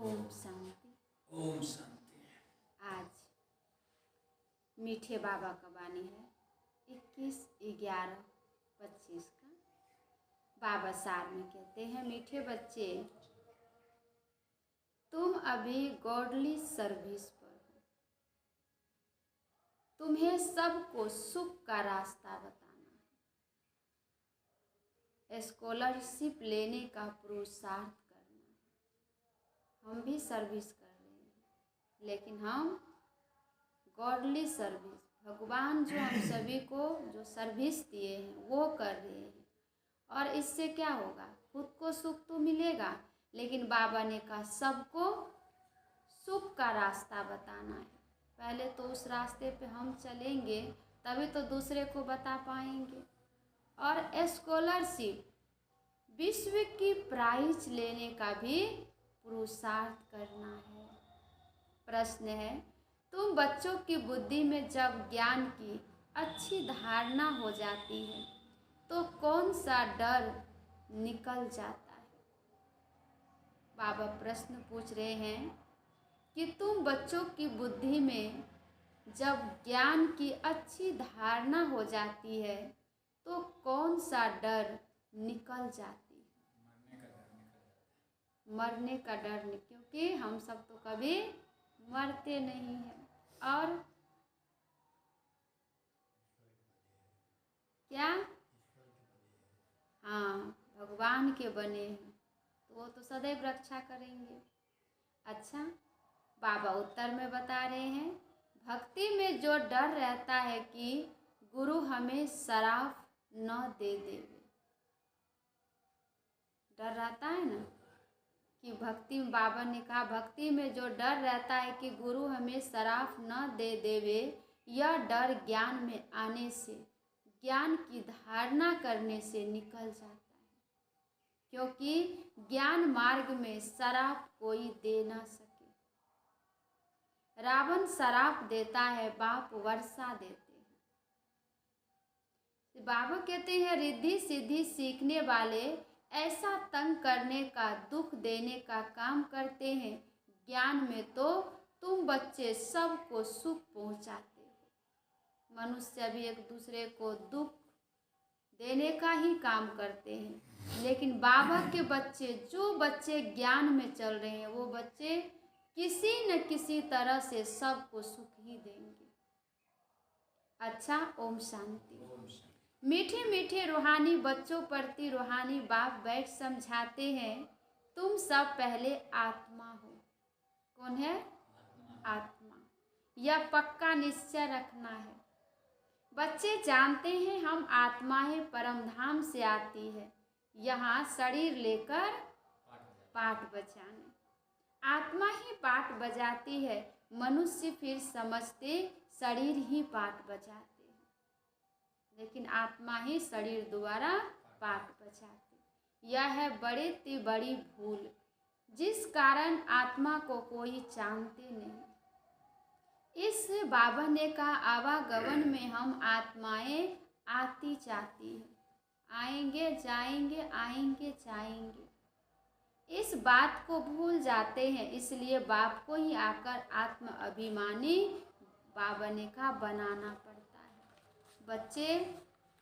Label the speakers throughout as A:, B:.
A: ओम शांति।
B: ओम शांति।
A: आज मीठे बाबा का वाणी है 21/11/25 का। बाबा सार में कहते हैं, मीठे बच्चे, तुम अभी गॉडली सर्विस पर हो। तुम्हें सबको सुख का रास्ता बताना है, स्कॉलरशिप लेने का पुरुषार्थ करना है। हम भी सर्विस कर रहे हैं, लेकिन हम गॉडली सर्विस, भगवान जो हम सभी को जो सर्विस दिए हैं वो कर रहे हैं। और इससे क्या होगा? खुद को सुख तो मिलेगा, लेकिन बाबा ने कहा सबको सुख का रास्ता बताना है। पहले तो उस रास्ते पे हम चलेंगे, तभी तो दूसरे को बता पाएंगे। और स्कॉलरशिप, विश्व की प्राइज लेने का भी पुरुषार्थ करना है। प्रश्न है, तुम बच्चों की बुद्धि में जब ज्ञान की अच्छी धारणा हो जाती है तो कौन सा डर निकल जाता है? बाबा प्रश्न पूछ रहे हैं कि तुम बच्चों की बुद्धि में जब ज्ञान की अच्छी धारणा हो जाती है तो कौन सा डर निकल जाती है? मरने का डर नहीं, क्योंकि हम सब तो कभी मरते नहीं हैं। और क्या? हाँ, भगवान के बने हैं तो वो तो सदैव रक्षा करेंगे। अच्छा, बाबा उत्तर में बता रहे हैं, भक्ति में जो डर रहता है कि गुरु हमें शराफ न दे देवे, डर रहता है ना कि भक्ति में, बाबा ने कहा भक्ति में जो डर रहता है कि गुरु हमें शराफ न दे देवे, यह डर ज्ञान में आने से, ज्ञान की धारणा करने से निकल जाता है। क्योंकि ज्ञान मार्ग में शराफ कोई दे ना सके। रावण शराफ देता है, बाप वर्षा देते हैं। बाबा कहते हैं, रिद्धि सिद्धि सीखने वाले ऐसा तंग करने का, दुख देने का काम करते हैं। ज्ञान में तो तुम बच्चे सबको सुख पहुंचाते हो। मनुष्य भी एक दूसरे को दुख देने का ही काम करते हैं, लेकिन बाबा के बच्चे, जो बच्चे ज्ञान में चल रहे हैं, वो बच्चे किसी न किसी तरह से सबको सुख ही देंगे। अच्छा, ओम शांति। मीठे मीठे रूहानी बच्चों प्रति रूहानी बाप बैठ समझाते हैं, तुम सब पहले आत्मा हो। कौन है? आत्मा। यह पक्का निश्चय रखना है। बच्चे जानते हैं हम आत्मा है, परम धाम से आती है, यहाँ शरीर लेकर पाठ बजाने। आत्मा ही पाठ बजाती है, मनुष्य फिर समझते शरीर ही पाठ बजाते हैं, लेकिन आत्मा ही शरीर द्वारा पाठ बजाती। यह है बड़े ती बड़ी भूल, जिस कारण आत्मा को कोई जानते नहीं। इस बाबा ने कहा, आवागमन में हम आत्माएं आती जाती हैं, आएंगे जाएंगे, आएंगे जाएंगे। इस बात को भूल जाते हैं, इसलिए बाप को ही आकर आत्म अभिमानी, बाबा ने कहा, बनाना पड़ता है। बच्चे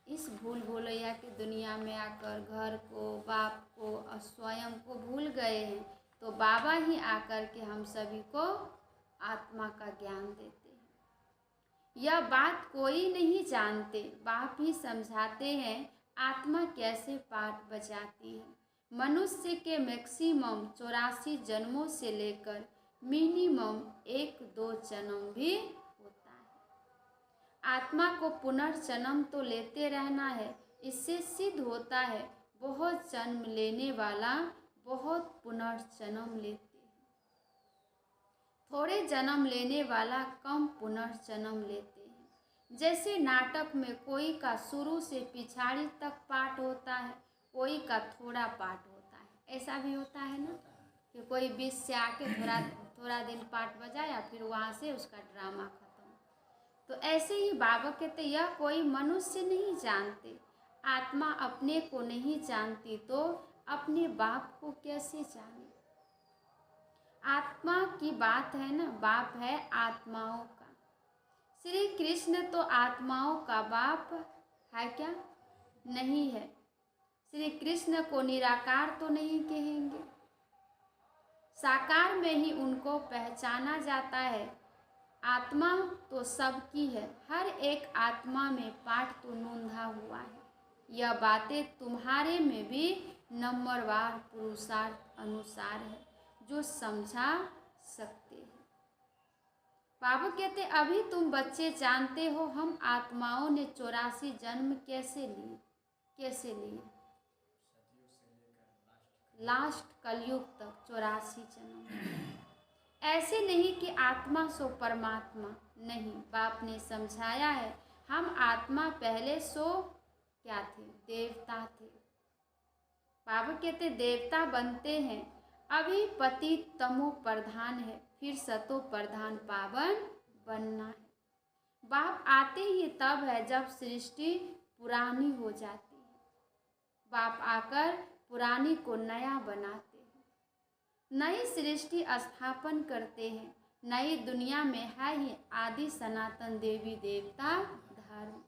A: इस भूल भुलैया की दुनिया में आकर घर को, बाप को और स्वयं को भूल गए हैं, तो बाबा ही आकर के हम सभी को आत्मा का ज्ञान देते हैं। यह बात कोई नहीं जानते, बाप ही समझाते हैं आत्मा कैसे पाठ बजाती है। मनुष्य के मैक्सिमम 84 जन्मों से लेकर मिनिमम 1-2 जन्म भी होता है। आत्मा को पुनर्जन्म तो लेते रहना है, इससे सिद्ध होता है बहुत जन्म लेने वाला बहुत पुनर्जन्म लेते हैं, थोड़े जन्म लेने वाला कम पुनर्जन्म लेते हैं। जैसे नाटक में कोई का शुरू से पिछाड़ी तक पाठ होता है, कोई का थोड़ा पाठ होता है। ऐसा भी होता है ना कि कोई बीच से आके थोड़ा दिन पाठ बजाया, फिर वहाँ से उसका ड्रामा खत्म। तो ऐसे ही बाबा कहते, यह कोई मनुष्य नहीं जानते। आत्मा अपने को नहीं जानती तो अपने बाप को कैसे जाने? आत्मा की बात है ना, बाप है आत्माओं का। श्री कृष्ण तो आत्माओं का बाप है क्या? नहीं है। श्री कृष्ण को निराकार तो नहीं कहेंगे, साकार में ही उनको पहचाना जाता है। आत्मा तो सबकी है, हर एक आत्मा में पाठ तो नोंधा हुआ है। यह बातें तुम्हारे में भी नंबरवार पुरुषार्थ अनुसार है, जो समझा सकते हैं। बाबा कहते अभी तुम बच्चे जानते हो हम आत्माओं ने 84 जन्म कैसे लिए, लास्ट कलयुग तक 84 जन्म। ऐसे नहीं कि आत्मा सो परमात्मा, नहीं। बाप ने समझाया है हम आत्मा पहले सो क्या थे? देवता थे। बाबा कहते देवता बनते हैं, अभी पति तमो प्रधान है, फिर सतो प्रधान पावन बनना है। बाप आते ही तब है जब सृष्टि पुरानी हो जाती है। बाप आकर पुरानी को नया बनाते हैं, नई सृष्टि स्थापन करते हैं। नई दुनिया में है ही आदि सनातन देवी देवता धर्म।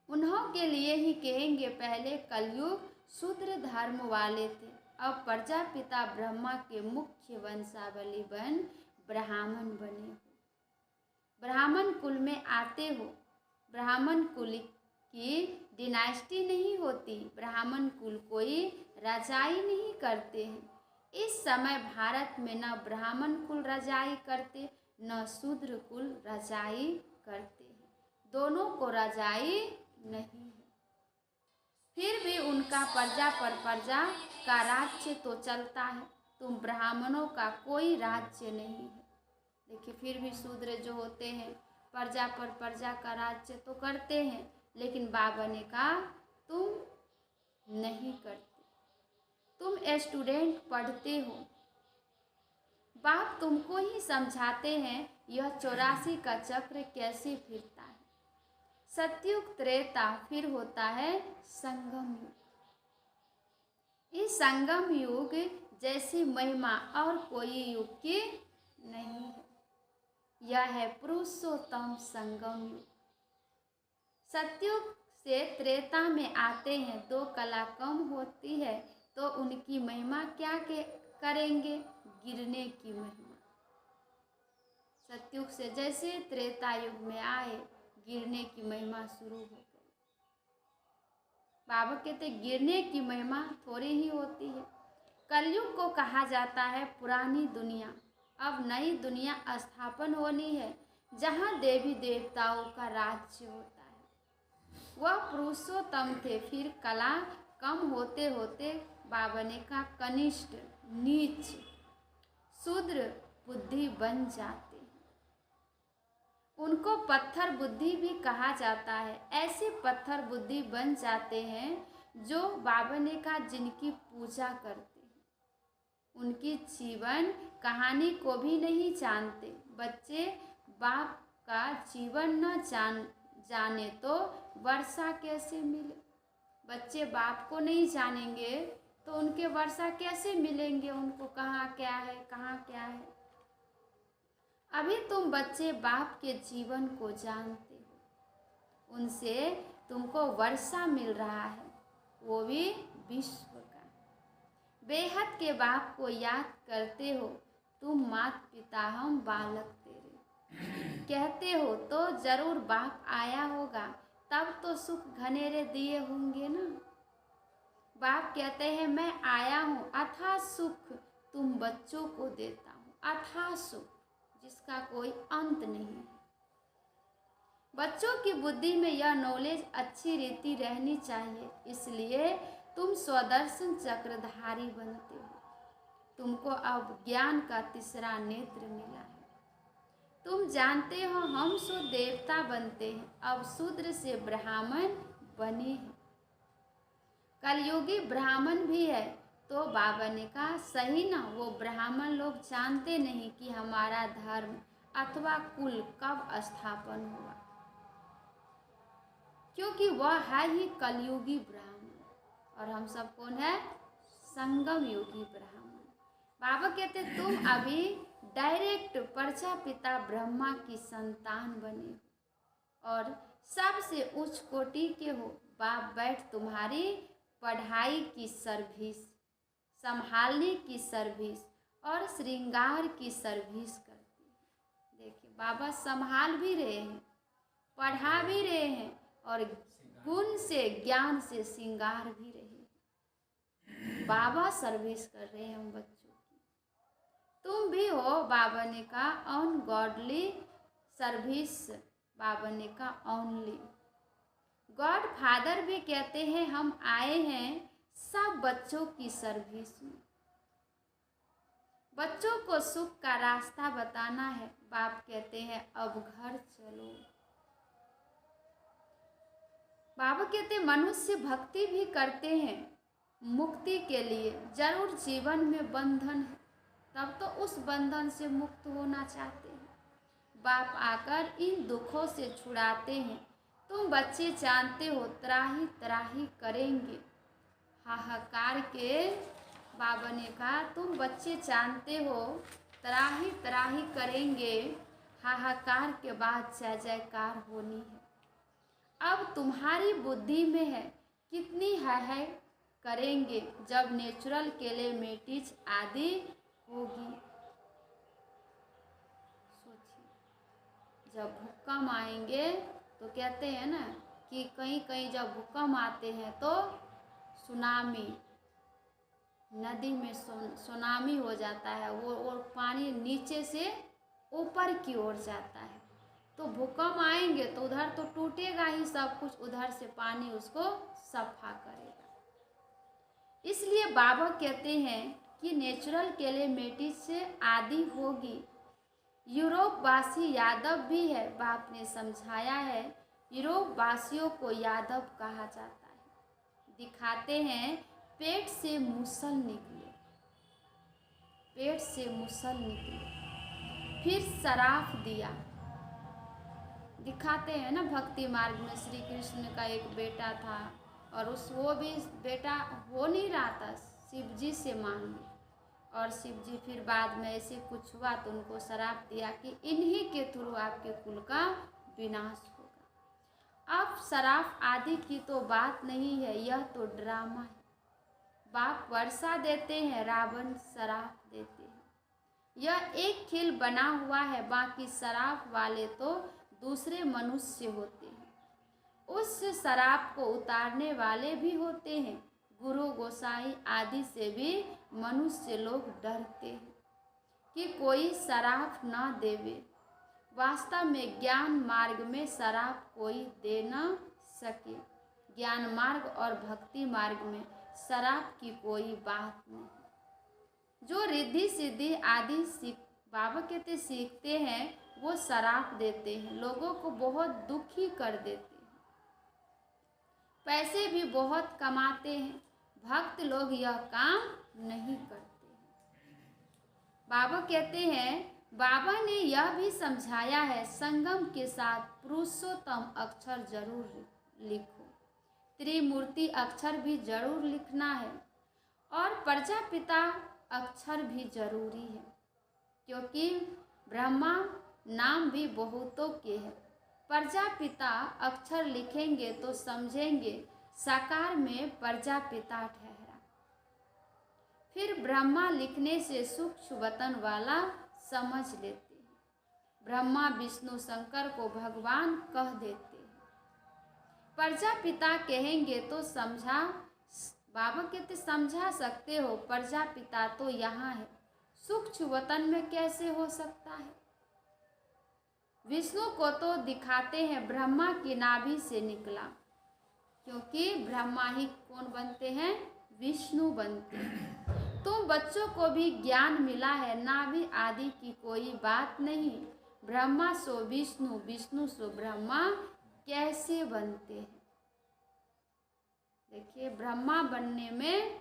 A: उन्हों के लिए ही कहेंगे पहले कलयुग शूद्र धर्म वाले थे, अब प्रजापिता ब्रह्मा के मुख्य वंशावली बन ब्राह्मण बने हो। ब्राह्मण कुल में आते हो। ब्राह्मण कुल की डिनाइस्टी नहीं होती, ब्राह्मण कुल कोई रजाई नहीं करते हैं। इस समय भारत में न ब्राह्मण कुल रजाई करते, न शूद्र कुल रजाई करते हैं, दोनों को रजाई नहीं है। फिर भी उनका प्रजा पर प्रजा का राज्य तो चलता है। तुम ब्राह्मणों का कोई राज्य नहीं है। देखिए, फिर भी शूद्र जो होते हैं प्रजा पर प्रजा का राज्य तो करते हैं, लेकिन बाबा ने कहा तुम नहीं करते, तुम स्टूडेंट पढ़ते हो। बाप तुमको ही समझाते हैं यह 84 का चक्र कैसे फिरता है। सतयुग त्रेता, फिर होता है संगम युग। इस संगम युग जैसी महिमा और कोई युग की नहीं है। यह है पुरुषोत्तम संगम युग। सतयुग से त्रेता में आते हैं, 2 कला कम होती है तो उनकी महिमा क्या करेंगे? गिरने की महिमा। सतयुग से जैसे त्रेता युग में आए, गिरने की महिमा शुरू हो गई। बाबा कहते गिरने की महिमा थोड़ी ही होती है। कलयुग को कहा जाता है पुरानी दुनिया। अब नई दुनिया स्थापन होनी है, जहाँ देवी देवताओं का राज्य होता है। वह पुरुषोत्तम थे, फिर कला कम होते होते बाबा ने कहा कनिष्ठ, नीच, शूद्र बुद्धि बन जाते हैं। उनको पत्थर बुद्धि भी कहा जाता है। ऐसे पत्थर बुद्धि बन जाते हैं जो बाबा ने कहा जिनकी पूजा करते हैं, उनकी जीवन कहानी को भी नहीं जानते। बच्चे बाप का जीवन न जाने तो वर्षा कैसे मिले? बच्चे बाप को नहीं जानेंगे तो उनके वर्षा कैसे मिलेंगे? उनको कहाँ क्या है, कहाँ क्या है। अभी तुम बच्चे बाप के जीवन को जानते हो, उनसे तुमको वर्षा मिल रहा है, वो भी विश्व का। बेहद के बाप को याद करते हो, तुम मात पिता हम बालक तेरे कहते हो तो जरूर बाप आया होगा, तब तो सुख घनेरे दिए होंगे ना। बाप कहते हैं मैं आया हूँ, अथाह सुख तुम बच्चों को देता हूँ, अथाह सुख जिसका कोई अंत नहीं है। बच्चों की बुद्धि में यह नॉलेज अच्छी रीति रहनी चाहिए, इसलिए तुम स्वदर्शन चक्रधारी बनते हो। तुमको अब ज्ञान का तीसरा नेत्र मिला है। तुम जानते हो हम सो देवता बनते हैं, अब शूद्र से ब्राह्मण बने हैं। कलयुगी ब्राह्मण भी है तो बाबा ने कहा सही ना, वो ब्राह्मण लोग जानते नहीं कि हमारा धर्म अथवा कुल कब स्थापन हुआ, क्योंकि वह है ही कलयुगी ब्राह्मण और हम सब कौन है? संगम योगी ब्राह्मण। बाबा कहते तुम अभी डायरेक्ट प्रजापिता ब्रह्मा की संतान बने हो और सबसे उच्च कोटि के हो। बाप बैठ तुम्हारी पढ़ाई की सर्विस, संभालने की सर्विस और श्रृंगार की सर्विस करती है। देखिए बाबा संभाल भी रहे हैं, पढ़ा भी रहे हैं और गुण से ज्ञान से श्रृंगार भी रहे हैं। बाबा सर्विस कर रहे हैं हम बच्चों की। तुम भी हो, बाबा ने कहा, ऑन गॉडली सर्विस। बाबा ने कहा ओनली। गॉड फादर भी कहते हैं हम आए हैं सब बच्चों की सर्विस में। बच्चों को सुख का रास्ता बताना है। बाप कहते हैं अब घर चलो। बाबा कहते मनुष्य भक्ति भी करते हैं मुक्ति के लिए, जरूर जीवन में बंधन है, तब तो उस बंधन से मुक्त होना चाहते हैं। बाप आकर इन दुखों से छुड़ाते हैं। तुम बच्चे जानते हो त्राही त्राही करेंगे हाहाकार के। बाबा ने कहा तुम बच्चे जानते हो त्राही त्राही करेंगे, हाहाकार के बाद जय जयकार होनी है। अब तुम्हारी बुद्धि में है कितनी है करेंगे जब नेचुरल कैलेमिटीज आदि होगी। सोचिए जब भूकंप आएंगे तो कहते हैं ना कि कहीं कहीं जब भूकंप आते हैं तो सुनामी, नदी में सुनामी हो जाता है, वो पानी नीचे से ऊपर की ओर जाता है। तो भूकंप आएंगे तो उधर तो टूटेगा ही सब कुछ, उधर से पानी उसको सफा करेगा। इसलिए बाबा कहते हैं कि नेचुरल कैलेमिटीज से आदि होगी। यूरोप वासी यादव भी है। बाप ने समझाया है यूरोप वासियों को यादव कहा जाता है। दिखाते हैं पेट से मुसल निकले, पेट से मुसल निकले, फिर सराफ दिया। दिखाते हैं ना भक्ति मार्ग में श्री कृष्ण का एक बेटा था और वो भी बेटा हो नहीं रहा था, शिव जी से मांगे और शिव जी फिर बाद में ऐसे कुछ हुआ तो उनको श्राप दिया कि इन्हीं के थ्रू आपके कुल का विनाश होगा। अब श्राप आदि की तो बात नहीं है, यह तो ड्रामा है। बाप वर्षा देते हैं, रावण श्राप देते हैं। यह एक खेल बना हुआ है, बाकी श्राप वाले तो दूसरे मनुष्य होते हैं। उस श्राप को उतारने वाले भी होते हैं। गुरु गोसाई आदि से भी मनुष्य लोग डरते हैं कि कोई श्राप ना देवे। वास्तव में ज्ञान मार्ग में श्राप कोई दे न सके। ज्ञान मार्ग और भक्ति मार्ग में श्राप की कोई बात नहीं। जो रिद्धि सिद्धि आदि बाबा कहते सीखते हैं वो श्राप देते हैं, लोगों को बहुत दुखी कर देते हैं, पैसे भी बहुत कमाते हैं। भक्त लोग यह काम नहीं करते हैं। बाबा कहते हैं बाबा ने यह भी समझाया है संगम के साथ पुरुषोत्तम अक्षर जरूर लिखो, त्रिमूर्ति अक्षर भी जरूर लिखना है और प्रजापिता अक्षर भी जरूरी है, क्योंकि ब्रह्मा नाम भी बहुतों के हैं। प्रजापिता अक्षर लिखेंगे तो समझेंगे साकार में प्रजापिता ठहरा। फिर ब्रह्मा लिखने से सूक्ष्म वतन वाला समझ लेते हैं। ब्रह्मा विष्णु शंकर को भगवान कह देते हैं। प्रजापिता कहेंगे तो समझा, बाबा कहते समझा सकते हो, प्रजापिता तो यहाँ है, सूक्ष्म वतन में कैसे हो सकता है। विष्णु को तो दिखाते हैं ब्रह्मा की नाभि से निकला, क्योंकि ब्रह्मा ही कौन बनते हैं, विष्णु बनते हैं। तुम बच्चों को भी ज्ञान मिला है, नाभि आदि की कोई बात नहीं। ब्रह्मा सो विष्णु, विष्णु सो ब्रह्मा कैसे बनते हैं। देखिए ब्रह्मा बनने में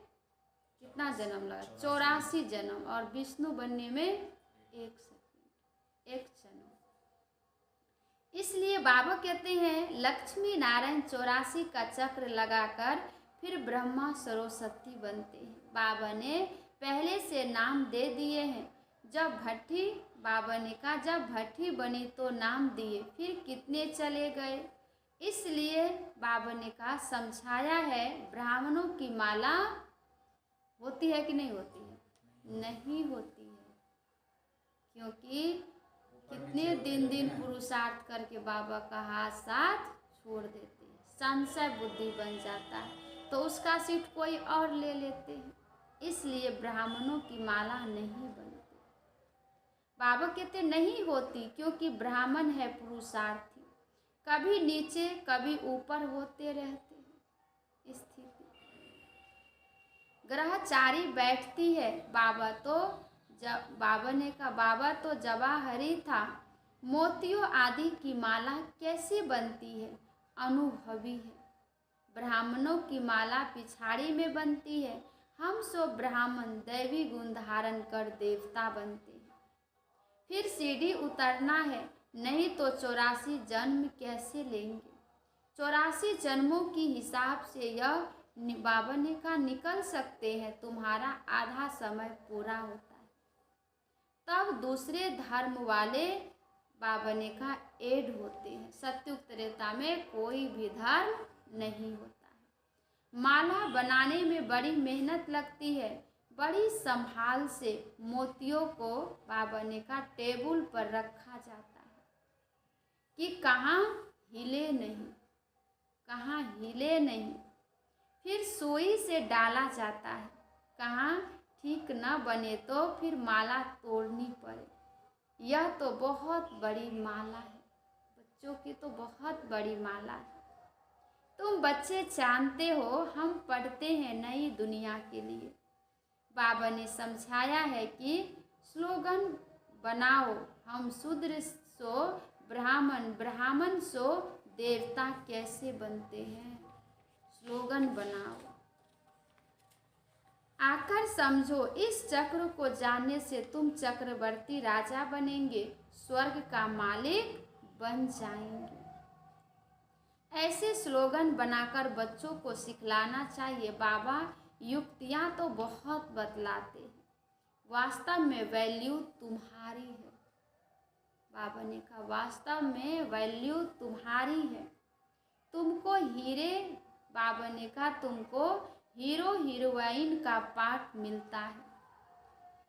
A: कितना जन्म लगा, 84 जन्म, और विष्णु बनने में एक सेकंड, एक जन्म। इसलिए बाबा कहते हैं लक्ष्मी नारायण 84 का चक्र लगाकर फिर ब्रह्मा सरस्वती बनते हैं। बाबा ने पहले से नाम दे दिए हैं। बाबा ने कहा जब भट्ठी बनी तो नाम दिए, फिर कितने चले गए। इसलिए बाबा ने कहा समझाया है, ब्राह्मणों की माला होती है कि नहीं होती है? नहीं होती है, क्योंकि कितने दिन पुरुषार्थ करके बाबा का हाथ साथ छोड़ देते हैं, संशय बुद्धि बन जाता है, तो उसका सीट कोई और ले लेते हैं। इसलिए ब्राह्मणों की माला नहीं बनती। बाबा कहते नहीं होती, क्योंकि ब्राह्मण है पुरुषार्थी, कभी नीचे कभी ऊपर होते रहते हैं। स्थिति ग्रहचारी बैठती है। बाबा ने कहा बाबा तो जवाहरी था, मोतियों आदि की माला कैसे बनती है? अनुभवी है। ब्राह्मणों की माला पिछाड़ी में बनती है। हम सब ब्राह्मण दैवी गुण धारण कर देवता बनते हैं। फिर सीढ़ी उतरना है, नहीं तो 84 जन्म कैसे लेंगे? 84 जन्मों की हिसाब से यह बाबा ने कहा निकल सकते हैं, तुम्हारा आधा समय पूरा होता है, तब दूसरे धर्म वाले बाबा ने कहा ऐड होते हैं। सत्युग त्रेता में कोई भी धर्म नहीं होता है। माला बनाने में बड़ी मेहनत लगती है, बड़ी संभाल से मोतियों को बाबा ने कहा टेबल पर रखा जाता है कि कहाँ हिले नहीं, कहाँ हिले नहीं। फिर सुई से डाला जाता है, कहाँ ठीक न बने तो फिर माला तोड़नी पड़े। यह तो बहुत बड़ी माला है, बच्चों की तो बहुत बड़ी माला है। तुम बच्चे जानते हो हम पढ़ते हैं नई दुनिया के लिए। बाबा ने समझाया है कि स्लोगन बनाओ, हम शूद्र सो ब्राह्मण, ब्राह्मण सो देवता कैसे बनते हैं। स्लोगन बनाओ, आकर समझो, इस चक्र को जानने से तुम चक्रवर्ती राजा बनेंगे, स्वर्ग का मालिक बन जाएंगे। ऐसे स्लोगन बनाकर बच्चों को सिखलाना चाहिए। बाबा युक्तियाँ तो बहुत बतलाते हैं, वास्तव में वैल्यू तुम्हारी है। बाबा ने कहा वास्तव में वैल्यू तुम्हारी है। तुमको बाबा ने कहा तुमको हीरो हीरोइन का पाठ मिलता है,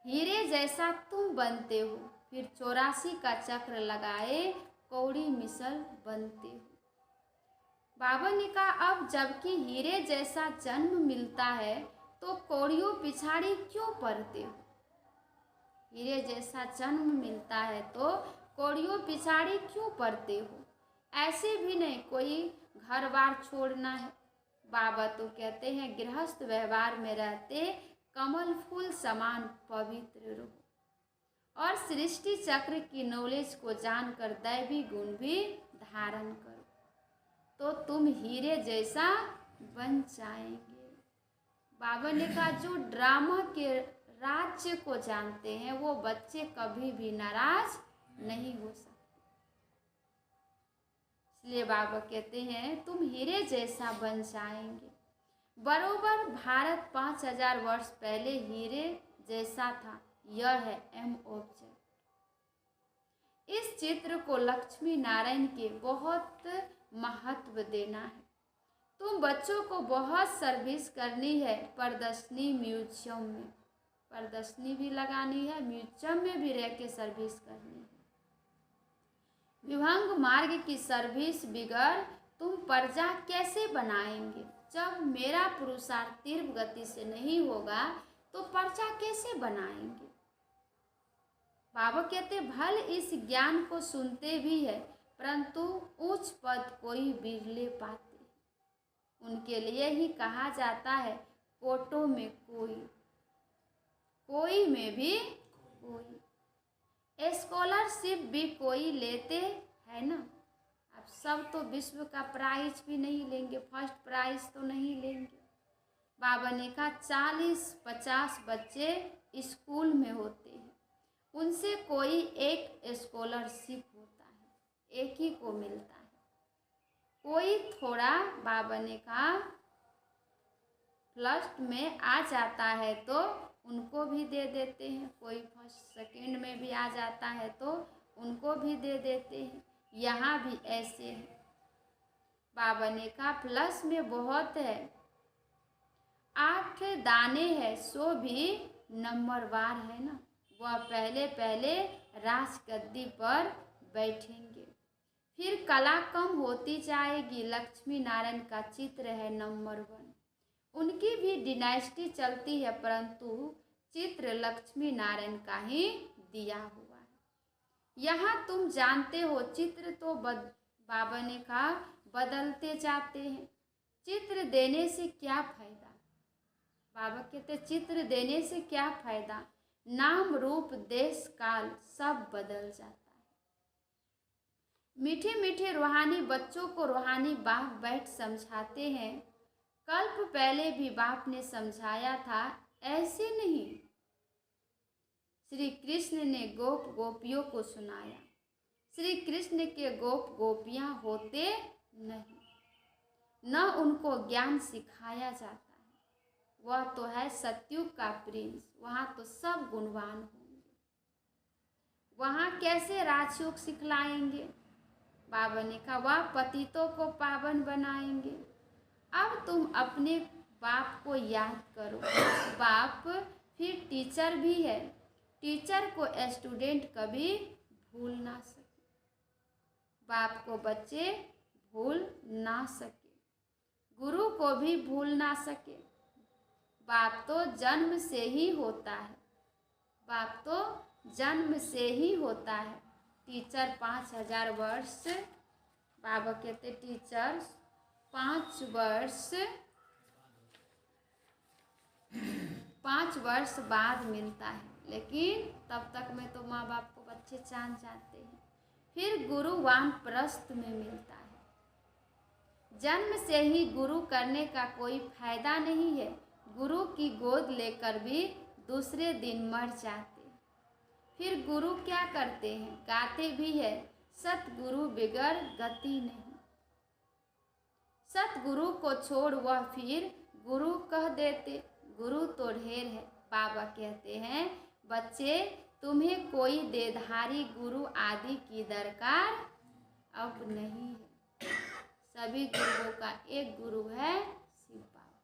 A: हीरे जैसा तुम बनते हो, फिर 84 का चक्र लगाए कौड़ी मिसल बनते हो। बाबा ने कहा अब जबकि हीरे जैसा जन्म मिलता है तो कौड़ियों पिछाड़ी क्यों पड़ते हो? हीरे जैसा जन्म मिलता है तो कौड़ियों पिछाड़ी क्यों पड़ते हो? ऐसे भी नहीं कोई घर बार छोड़ना है। बाबा तो कहते हैं गृहस्थ व्यवहार में रहते कमल फूल समान पवित्र रहो और सृष्टि चक्र की नॉलेज को जानकर दैवी गुण भी धारण करो, तो तुम हीरे जैसा बन जाएंगे। बाबा ने कहा जो ड्रामा के राज्य को जानते हैं वो बच्चे कभी भी नाराज नहीं हो सकते। इसलिए बाबा कहते हैं तुम हीरे जैसा बन जाएंगे। बरोबर भारत 5000 वर्ष पहले हीरे जैसा था। यह है एम ऑब्जेक्ट। इस चित्र को लक्ष्मी नारायण के बहुत महत्व देना है। तुम बच्चों को बहुत सर्विस करनी है। प्रदर्शनी म्यूजियम में प्रदर्शनी भी लगानी है, म्यूजियम में भी रह के सर्विस करनी है। विभंग मार्ग की सर्विस बिगड़ तुम प्रजा कैसे बनाएंगे? जब मेरा पुरुषार्थ तीव्र गति से नहीं होगा तो प्रजा कैसे बनाएंगे? बाबा कहते भल इस ज्ञान को सुनते भी है, परंतु उच्च पद कोई बिरले पाते। उनके लिए ही कहा जाता है कोटों में कोई, कोई में भी कोई। स्कॉलरशिप भी कोई लेते है ना। अब सब तो विश्व का प्राइज भी नहीं लेंगे, फर्स्ट प्राइज तो नहीं लेंगे। बाबा ने कहा 40-50 बच्चे स्कूल में होते हैं, उनसे कोई एक स्कॉलरशिप होता है, एक ही को मिलता है। कोई थोड़ा बाबा ने कहा प्लस में आ जाता है तो उनको भी दे देते हैं। कोई फर्स्ट सेकंड में भी आ जाता है तो उनको भी दे देते हैं। यहाँ भी ऐसे है। बाबा ने कहा प्लस में बहुत है, 8 दाने हैं सो भी नंबरवार है ना। वह पहले पहले राजगद्दी पर बैठेंगे, फिर कला कम होती जाएगी। लक्ष्मी नारायण का चित्र है नंबर 1। उनकी भी डिनाइस्टी चलती है, परंतु चित्र लक्ष्मी नारायण का ही दिया हुआ है। यहाँ तुम जानते हो चित्र तो बाबा ने कहा बदलते जाते हैं। चित्र देने से क्या फायदा? बाबा कहते चित्र देने से क्या फायदा? नाम रूप देश काल सब बदल जाता है। मीठे मीठे रूहानी बच्चों को रूहानी बाप बैठ समझाते हैं। कल्प पहले भी बाप ने समझाया था, ऐसे नहीं। श्री कृष्ण ने गोप गोपियों को सुनाया। श्री कृष्ण के गोप गोपियां होते नहीं, न उनको ज्ञान सिखाया जाता है। वह तो है सतयुग का प्रिंस, वहाँ तो सब गुणवान होंगे। वहाँ कैसे राजयोग सिखलाएंगे? बाबा ने कहा वह पतितों को पावन बनाएंगे। अब तुम अपने बाप को याद करो। बाप फिर टीचर भी है। टीचर को स्टूडेंट कभी भूल ना सके, बाप को बच्चे भूल ना सके, गुरु को भी भूल ना सके। बाप तो जन्म से ही होता है, बाप तो जन्म से ही होता है। टीचर 5000 वर्ष, बाबा कहते टीचर 5 वर्ष बाद मिलता है, लेकिन तब तक में तो माँ बाप को बच्चे जान जाते हैं। फिर गुरु वानप्रस्थ में मिलता है। जन्म से ही गुरु करने का कोई फायदा नहीं है। गुरु की गोद लेकर भी दूसरे दिन मर जाते। फिर गुरु क्या करते हैं? गाते भी है, सतगुरु बिगर गति नहीं। सतगुरु को छोड़ वह फिर गुरु कह देते। गुरु तो ढेर है। बाबा कहते हैं बच्चे तुम्हें कोई देधारी गुरु आदि की दरकार अब नहीं है। सभी गुरुओं का एक गुरु है शिव बाबा।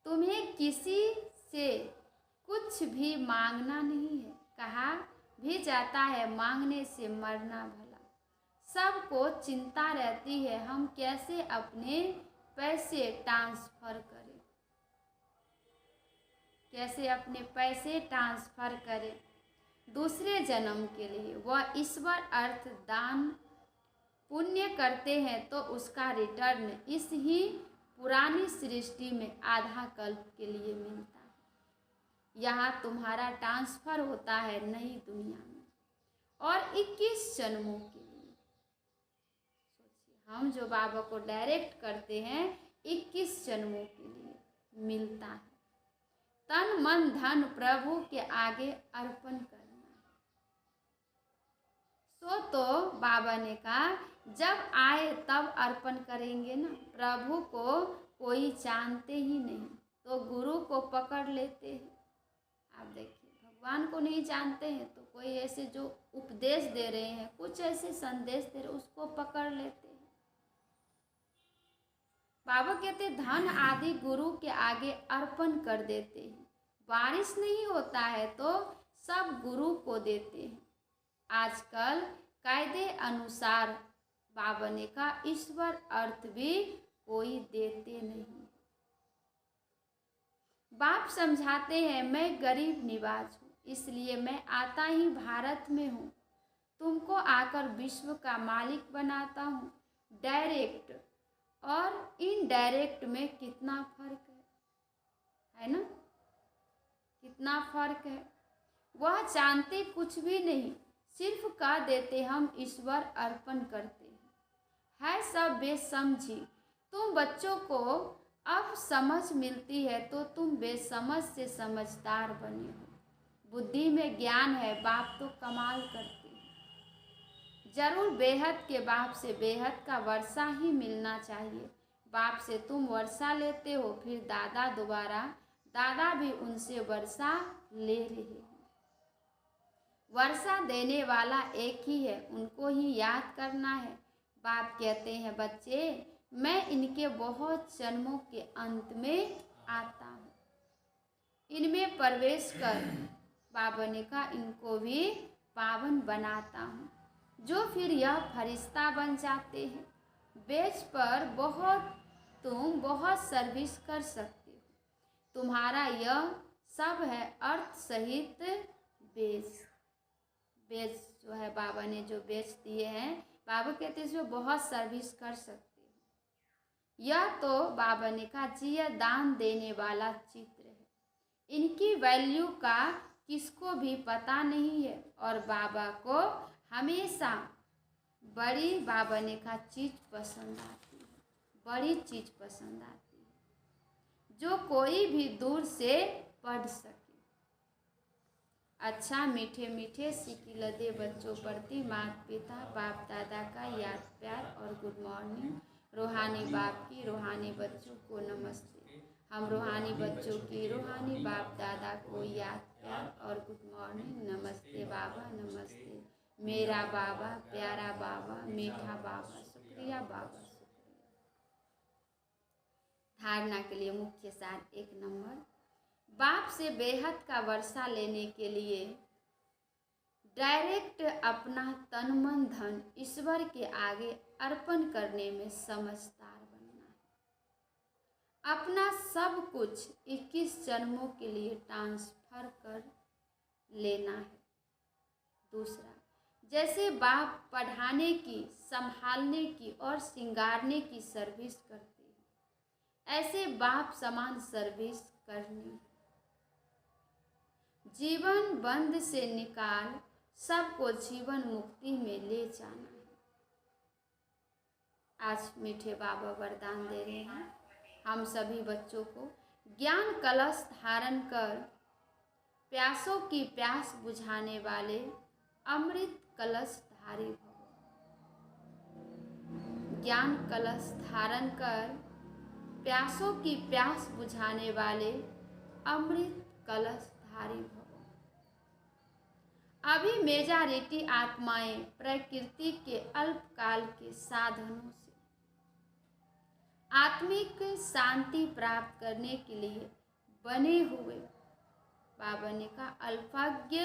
A: तुम्हें किसी से कुछ भी मांगना नहीं है। कहा भी जाता है मांगने से मरना भला। सबको चिंता रहती है हम कैसे अपने पैसे ट्रांसफर करें, कैसे अपने पैसे ट्रांसफर करें दूसरे जन्म के लिए। वह ईश्वर अर्थ दान पुण्य करते हैं तो उसका रिटर्न इस ही पुरानी सृष्टि में आधा कल्प के लिए मिलता है। यहाँ तुम्हारा ट्रांसफर होता है नई दुनिया में और 21 जन्मों के लिए। सोचिए हम जो बाबा को डायरेक्ट करते हैं 21 जन्मों के लिए मिलता है। तन मन धन प्रभु के आगे अर्पण करना है। सो तो बाबा ने कहा जब आए तब अर्पण करेंगे ना। प्रभु को कोई जानते ही नहीं तो गुरु को पकड़ लेते हैं। आप देखिए भगवान को नहीं जानते हैं तो कोई ऐसे जो उपदेश दे रहे हैं, कुछ ऐसे संदेश दे रहे हैं, उसको पकड़ लेते हैं। बाबा कहते धन आदि गुरु के आगे अर्पण कर देते हैं। बारिश नहीं होता है तो सब गुरु को देते हैं। आजकल कायदे अनुसार बाबा ने कहा ईश्वर अर्थ भी कोई देते नहीं। बाप समझाते हैं मैं गरीब निवाज हूँ, इसलिए मैं आता ही भारत में हूँ। तुमको आकर विश्व का मालिक बनाता हूँ। डायरेक्ट और इनडायरेक्ट में कितना फर्क है ना? कितना फर्क है। वह जानते कुछ भी नहीं, सिर्फ कह देते हम ईश्वर अर्पण करते हैं। है सब बेसमझी। तुम बच्चों को अब समझ मिलती है तो तुम बेसमझ से समझदार बने हो। बुद्धि में ज्ञान है, बाप तो कमाल करते हैं। जरूर बेहद के बाप से बेहद का वर्षा ही मिलना चाहिए। बाप से तुम वर्षा लेते हो, फिर दादा दोबारा दादा भी उनसे वर्षा ले रहे हैं। वर्षा देने वाला एक ही है, उनको ही याद करना है। बाप कहते हैं, बच्चे मैं इनके बहुत जन्मों के अंत में आता हूँ, इनमें प्रवेश कर, बाबा ने कहा, इनको भी पावन बनाता हूँ, जो फिर यह फरिश्ता बन जाते हैं। बेच पर तुम बहुत सर्विस कर सकते हो, तुम्हारा यह सब है अर्थ सहित बेच। बेच जो है बाबा ने जो बेच दिए हैं, बाबा कहते हैं इसमें बहुत सर्विस कर सकते हो। यह तो बाबा ने कहा जी यह दान देने वाला चित्र है, इनकी वैल्यू का किसको भी पता नहीं है और बाबा को हमेशा बड़ी, बाबा ने कहा, चीज़ पसंद आती है, बड़ी चीज़ पसंद आती है जो कोई भी दूर से पढ़ सके। अच्छा मीठे मीठे सिकी लदे बच्चों प्रति माता पिता बाप दादा का याद प्यार और गुड मॉर्निंग। रूहानी बाप की रूहानी बच्चों को नमस्ते। हम रूहानी बच्चों की रूहानी बाप दादा को याद प्यार और गुड मॉर्निंग। नमस्ते बाबा, नमस्ते मेरा बाबा, प्यारा बाबा, मीठा बाबा, शुक्रिया बाबा, शुक्रिया। धारणा के लिए मुख्य सार 1 नंबर, बाप से बेहद का वर्षा लेने के लिए डायरेक्ट अपना तन मन धन ईश्वर के आगे अर्पण करने में समझदार बनना है। अपना सब कुछ 21 जन्मों के लिए ट्रांसफर कर लेना है। दूसरा, जैसे बाप पढ़ाने की, संभालने की और सिंगारने की सर्विस करते हैं, ऐसे बाप समान सर्विस करनी है। जीवन बंध से निकाल सबको जीवन मुक्ति में ले जाना है। आज मीठे बाबा वरदान दे रहे हैं हम सभी बच्चों को, ज्ञान कलश धारण कर प्यासों की प्यास बुझाने वाले अमृत कलश धारी भव। ज्ञान कलश धारण कर प्यासों की प्यास बुझाने वाले अमृत कलश धारी भव। अभी मेजॉरिटी आत्माएं प्रकृति के अल्पकाल के साधनों से आत्मिक शांति प्राप्त करने के लिए बने हुए, बाबा ने कहा, अल्पज्ञ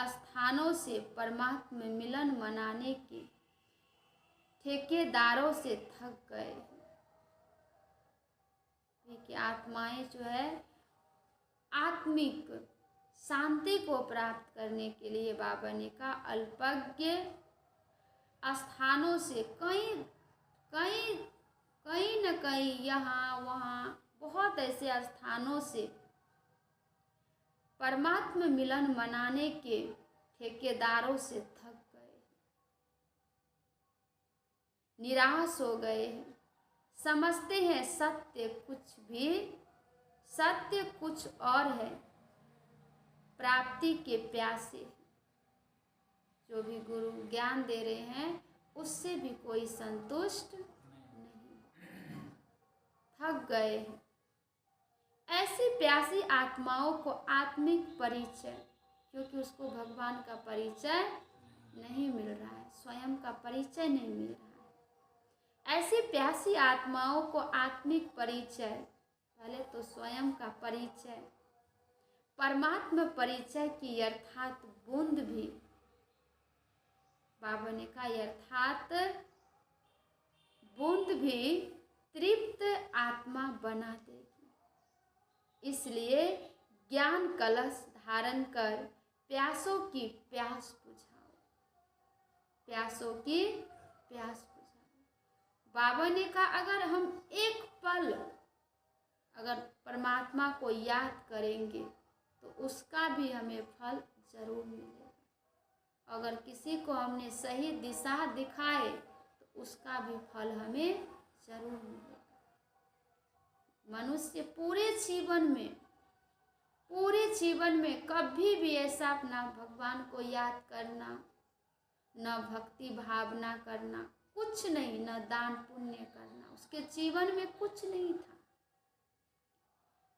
A: स्थानों से परमात्मा मिलन मनाने के ठेकेदारों से थक गए। देखिए आत्माएं जो है आत्मिक शांति को प्राप्त करने के लिए, बाबा ने कहा, अल्पज्ञ स्थानों से कहीं न कहीं यहाँ वहाँ बहुत ऐसे स्थानों से परमात्मा मिलन मनाने के ठेकेदारों से थक गए, निराश हो गए हैं। समझते हैं सत्य कुछ और है, प्राप्ति के प्यासे। जो भी गुरु ज्ञान दे रहे हैं उससे भी कोई संतुष्ट नहीं, थक गए हैं। ऐसी प्यासी आत्माओं को आत्मिक परिचय, क्योंकि उसको भगवान का परिचय नहीं मिल रहा है, स्वयं का परिचय नहीं मिल रहा है। ऐसी प्यासी आत्माओं को आत्मिक परिचय, पहले तो स्वयं का परिचय, परमात्मा परिचय की यथार्थ बूंद भी, बाबा ने कहा, यथार्थ बूंद भी तृप्त आत्मा बना देगी। इसलिए ज्ञान कलश धारण कर प्यासों की प्यास बुझाओ, प्यासों की प्यास बुझाओ। बाबा ने कहा, अगर हम एक पल अगर परमात्मा को याद करेंगे तो उसका भी हमें फल जरूर मिलेगा। अगर किसी को हमने सही दिशा दिखाए तो उसका भी फल हमें जरूर मिलेगा। मनुष्य पूरे जीवन में कभी भी ऐसा अपना भगवान को याद करना, न भक्ति भावना करना, कुछ नहीं, न दान पुण्य करना, उसके जीवन में कुछ नहीं था।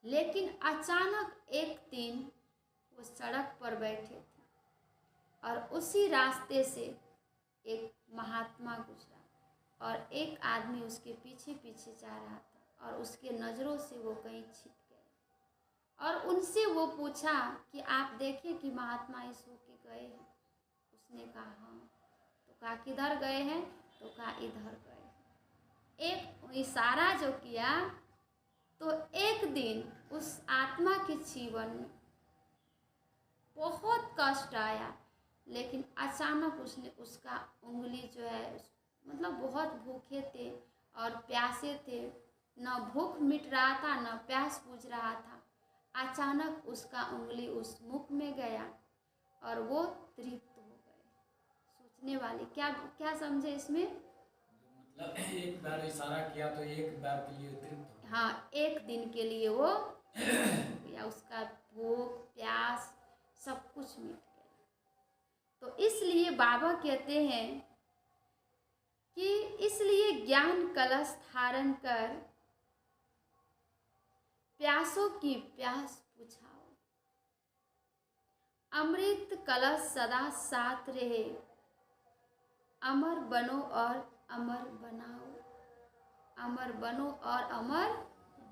A: लेकिन अचानक एक दिन वो सड़क पर बैठे थे और उसी रास्ते से एक महात्मा गुजरा और एक आदमी उसके पीछे पीछे जा रहा था और उसके नज़रों से वो कहीं छिप गए और उनसे वो पूछा कि आप देखे कि महात्मा इस होके गए हैं। उसने कहा हाँ। तो कहा किधर गए हैं? तो कहा इधर गए हैं। एक इशारा जो किया तो एक दिन उस आत्मा के जीवन में बहुत कष्ट आया, लेकिन अचानक उसने उसका उंगली जो है मतलब बहुत भूखे थे और प्यासे थे, न भूख मिट रहा था न प्यास बुझ रहा था। अचानक उसका उंगली उस मुख में गया और वो तृप्त हो गए। सोचने वाले क्या क्या समझे इसमें?
B: मतलब एक बार इशारा किया तो एक बार के लिए तृप्त।
A: हाँ, एक दिन के लिए वो या उसका भूख प्यास सब कुछ मिट गया। तो इसलिए बाबा कहते हैं कि इसलिए ज्ञान कलश धारण कर प्यासों की प्यास बुझाओ, अमृत कलश सदा साथ रहे, अमर बनो और अमर बनाओ, अमर बनो और अमर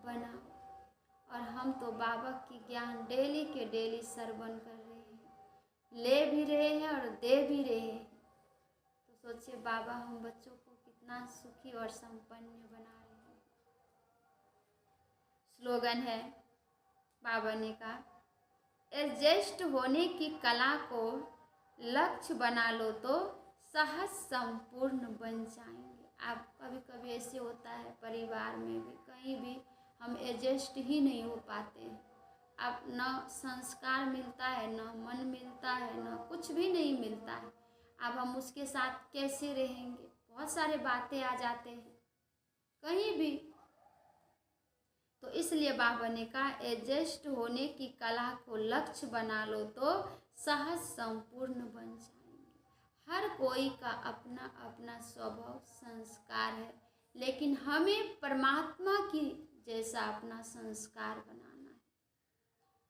A: बनाओ। और हम तो बाबा की ज्ञान डेली के डेली श्रवण कर रहे हैं, ले भी रहे हैं और दे भी रहे हैं। तो सोचिए बाबा हम बच्चों को कितना सुखी और संपन्न बना रहे हैं। स्लोगन है बाबा ने कहा, एडजस्ट होने की कला को लक्ष्य बना लो तो सहज संपूर्ण बन जाएंगे। आप कभी कभी ऐसे होता है परिवार में भी कहीं भी हम एडजस्ट ही नहीं हो पाते हैं। अब न संस्कार मिलता है, न मन मिलता है, न कुछ भी नहीं मिलता है। अब हम उसके साथ कैसे रहेंगे? बहुत सारे बातें आ जाते हैं कहीं भी। तो इसलिए बाबा ने कहा एडजस्ट होने की कला को लक्ष्य बना लो तो सहज संपूर्ण बन जाएंगे। हर कोई का अपना अपना स्वभाव संस्कार है, लेकिन हमें परमात्मा की जैसा अपना संस्कार बनाना है।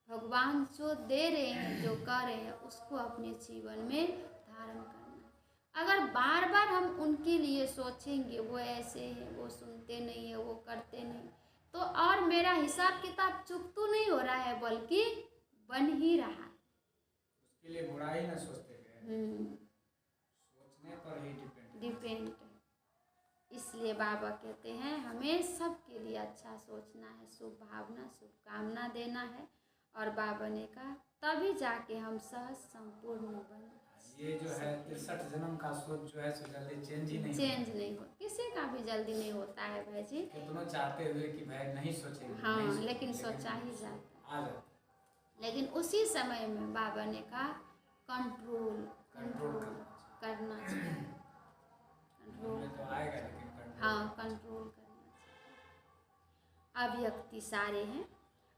A: भगवान जो दे रहे हैं जो कर रहे हैं उसको अपने जीवन में धारण करना है। अगर बार बार हम उनके लिए सोचेंगे वो ऐसे हैं, वो सुनते नहीं है, वो करते नहीं, तो और मेरा हिसाब किताब चुक तो नहीं हो रहा है बल्कि बन ही रहा है।
B: उसके लिए बुराई ना सोचते हैं, सोचने पर ही डिपेंड।
A: इसलिए बाबा कहते हैं हमें सबके लिए अच्छा सोचना है, शुभ भावना शुभकामना देना है। और बाबा ने कहा तभी जाके हम सहज संपूर्ण बन।
B: ये जो है 63 जन्म का सोच जो है सो जल्दी चेंज नहीं
A: हो, किसी का भी जल्दी नहीं होता है भाई जी।
B: कितना चाहते हुए कि भाई नहीं सोचेंगे,
A: हाँ
B: नहीं
A: लेकिन सोचा ही जाता
B: है।
A: लेकिन उसी समय में बाबा ने कहा कंट्रोल करना चाहिए। कंट्रोल
B: तो आएगा लेकिन
A: हाँ कंट्रोल करना चाहिए। अभिव्यक्ति सारे हैं।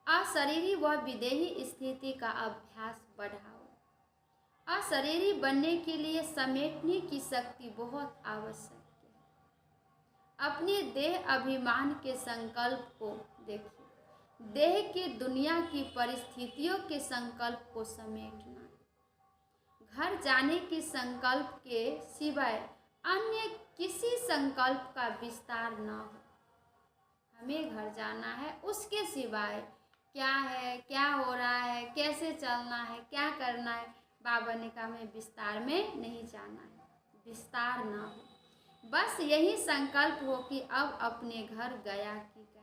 A: अशरीरी व विदेही स्थिति का अभ्यास बढ़ाओ। अशरीरी बनने के लिए समेटने की शक्ति बहुत आवश्यक है। अपने देह अभिमान के संकल्प को देखिए, देह की दुनिया की परिस्थितियों के संकल्प को समेटना, घर जाने के संकल्प के सिवाय अन्य किसी संकल्प का विस्तार न हो। हमें घर जाना है, उसके सिवाय क्या है, क्या हो रहा है, कैसे चलना है, क्या करना है, बाबा ने कहा हमें विस्तार में नहीं जाना है, विस्तार ना हो। बस यही संकल्प हो कि अब अपने घर गया कि गया।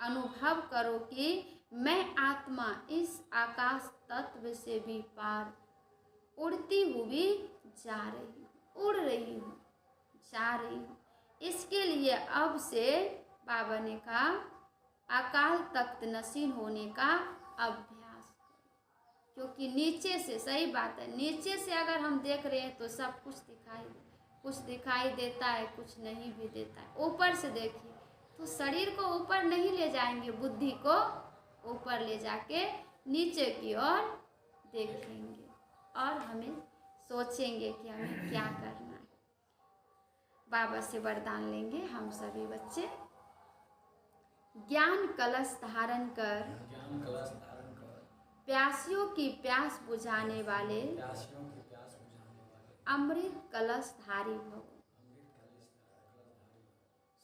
A: अनुभव करो कि मैं आत्मा इस आकाश तत्व से भी पार उड़ती हुई जा रही हूँ, उड़ रही हूँ, जा रही हूँ। इसके लिए अब से बाबा ने कहा अकाल तख्त नशीन होने का अभ्यास करो। क्योंकि नीचे से, सही बात है, नीचे से अगर हम देख रहे हैं तो सब कुछ दिखाई देता है, कुछ नहीं भी देता है। ऊपर से देखिए तो शरीर को ऊपर नहीं ले जाएंगे, बुद्धि को ऊपर ले जाके नीचे की ओर देखेंगे और हमें सोचेंगे कि हमें क्या करना है। बाबा से वरदान लेंगे हम सभी बच्चे। ज्ञान कलश धारण कर
B: ज्ञान कलश धारण कर
A: प्यासियों की प्यास बुझाने वाले
B: प्यासियों की प्यास बुझाने वाले
A: अमृत कलशधारी भव।
B: अमृत कलशधारी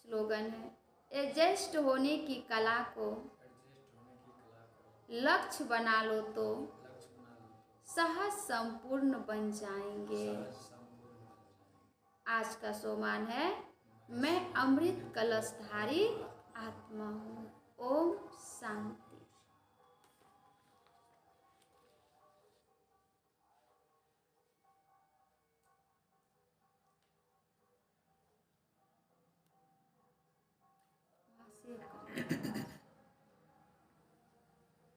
A: स्लोगन है, एडजस्ट होने की कला को
B: एडजस्ट होने की कला को
A: लक्ष्य बना लो तो
B: लक्ष्य बना लो तो
A: सहज संपूर्ण बन जाएंगे।
B: सहज संपूर्ण बन जाएंगे।
A: आज का सोमान है, मैं अमृत कलशधारी आत्मा हूँ। ओम शांति।